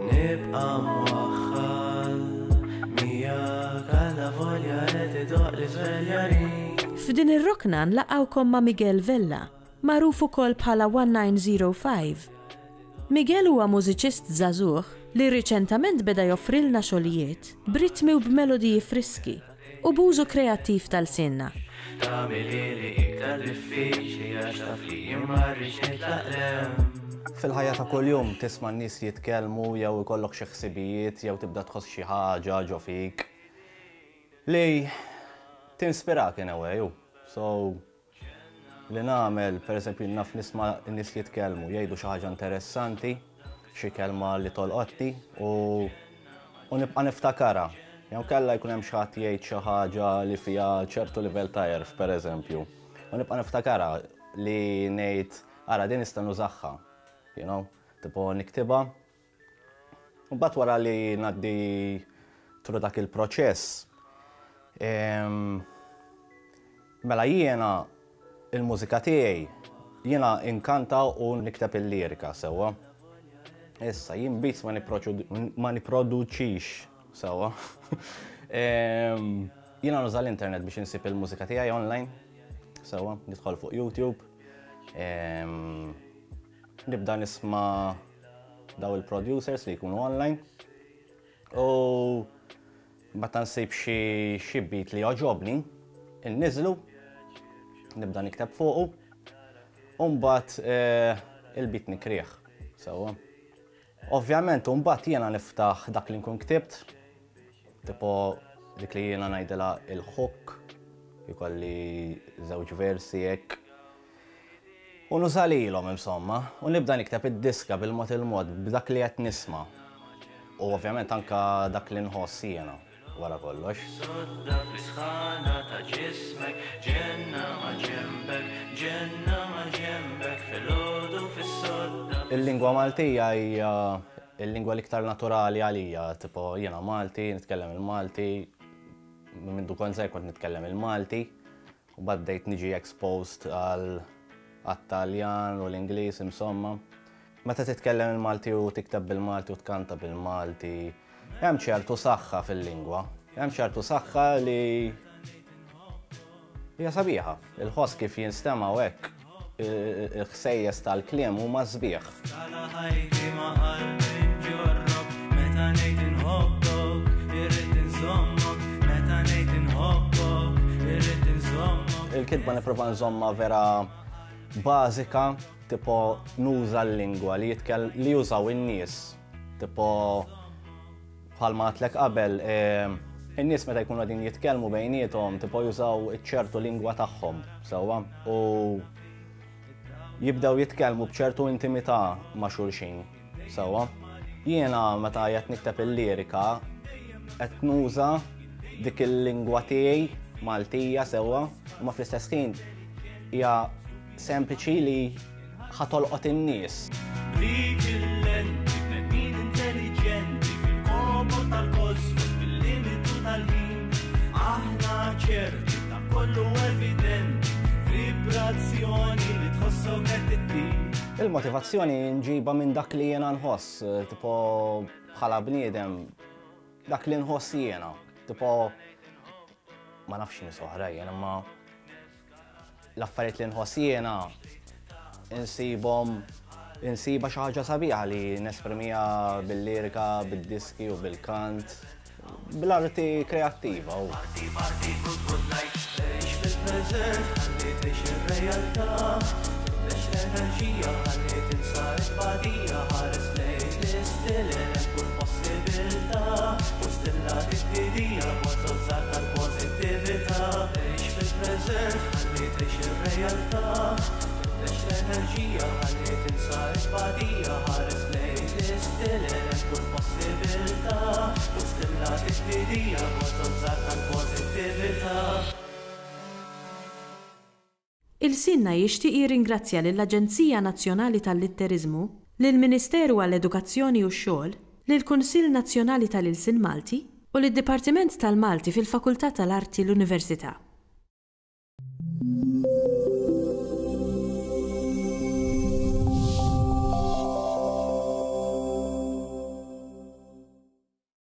nibqa' mwaħħal miegħek alla volja li tidoq l-iżveljarin. F'din ir-rokna nlaqgħukom ma' Miguel Vella, magħruf ukoll bħala 1905. Miguel huwa mużiċist żagħżugħ li riċentament beda joffrilna xogħlijiet b'ritmi u b'melodiji friski u b'użu kreattiv tal-sinna. Tagħmilli li iktar diffiċli għax taf li jien ma rridx nitlaqlem. Fil-ħajja ta' kuljum tisma' n-nies jitkellmu jew ikollok xi ħsibijiet jew tibda tħoss xi ħaġa ġo fik li tinspirak in a way. So li nagħmel pereżempju naf nisma' n-nies jitkellmu jgħidu xi ħaġa interessanti, xi kelma li tolqotni u nibqa' niftakarha. Jew kellha jkun hemm xi ħadd jgħid xi ħaġa li fiha ċertu livell ta' għerf pereżempju. U nibqa' niftakarha li ngħid ara din nista' nużagħha. You know, tipo niktiba. U bat wara li ngħaddi tru dak il-proċess. Mela jiena il-mużika tiegħi jiena inkanta u nikteb il-lirika sewwa. Issa jien beats ma nipproduċix sewwa. Jiena nuża l-internet biex insib il-mużika tiegħi online sewwa, nidħol fuq YouTube. Nibda nisma' daw il-producers li jkunu online u mbagħad nsib xi beat li jogħġobni, inniżlu, nibda nikteb fuqu u mbagħad il-beat nikrieħ sewwa. Ovvjament u mbagħad jiena niftaħ dak li nkun ktibt, tipo dik li jiena ngħidilha il-hook, ikolli żewġ versi hekk. U nużalilhom insomma, u nibda nikteb id-diska bil-mod il-mod b'dak li qed nisma'. U ovvjament anke dak li nħoss jiena wara kollox. Sodda fl-isħana ta' ġismek, ġenna ma' ġembek, ġenna ma' ġembek, fil-ħodu fis-sodda. Il-lingwa Maltija hija il-lingwa l-iktar naturali għalija, tipo jiena Malti, nitkellem il-Malti, minn kont żgħir kont nitkellem il-Malti, u bdejt niġi exposed għat-Taljan u l-Ingliż insomma. Meta titkellem il-Malti u tikteb bil-Malti u tkanta bil-Malti, hemm ċertu saħħa fil-lingwa. Hemm ċertu saħħa li hija sabiħa. Il-ħoss kif jinstema' u hekk il-ħsejjes tal-kliem huma sbieħ. Tala ħajti ma' qalbi ġorrok, meta ngħid inħobbok, irrid inżommok, meta ngħid inħobbok, irrid inżommok. Il-kitba nipprova nżomma vera bażika, tipo nuża l-lingwa li jużaw in-nies. Tipo bħalma għatlek qabel, in-nies meta jkunu qegħdin jitkellmu bejniethom, tipo jużaw iċ-ċertu lingwa tagħhom sewwa u jibdew jitkellmu b'ċertu intimità ma' xulxin sewwa. Jiena meta qed nikteb il-lirika qed nuża dik il-lingwa tiegħi Maltija sewwa, u ma fl-istess ħin hija sempliċi li ħatolqot in-nies. Dik il-lenti bnedmin intelligenti fil-komo tal-kosmos bil-limitu tal-ħin. Aħna ċerti ta' kollu evidenti, vibrazzjoni li tħossom qed tittin. Il-motivazzjoni nġiba minn dak li jiena nħoss, tipo bħala bniedem, dak li nħoss jiena. Tipo ma nafx nies oħrajn, imma l-affarijiet li nħoss jiena insiba xi ħaġa sabiħa li nesprimija bil-lirika, bid-diski u bil-kant, bil-arti kreattiva. Parti footlight, tgħix fil-preżent, ħalli tgħix ir-realtà, tgħix l-enerġija, ħalli tinsa l-badija, ħares lejn l-istilel kull possibilità, u stilla tibdilija b'mod żgħar tal-pożittività, tgħix fil-preżent, ħalli tgħix ir-realtà, tgħix l-enerġija, ħalli tinsa l-badija, ħares lejn istillet kull possibilità u stimlat it-tbidija b'mozzar tal-pożittività. Il-Sinna jixtieq jirringrazzja lill-Aġenzija Nazzjonali tal-Litterizmu, lill-Ministeru għall-Edukazzjoni u x-Xogħol, lill-Kunsill Nazzjonali tal-Ilsien Malti u lid-Dipartiment tal-Malti fil-Fakultà tal-Arti l-Università.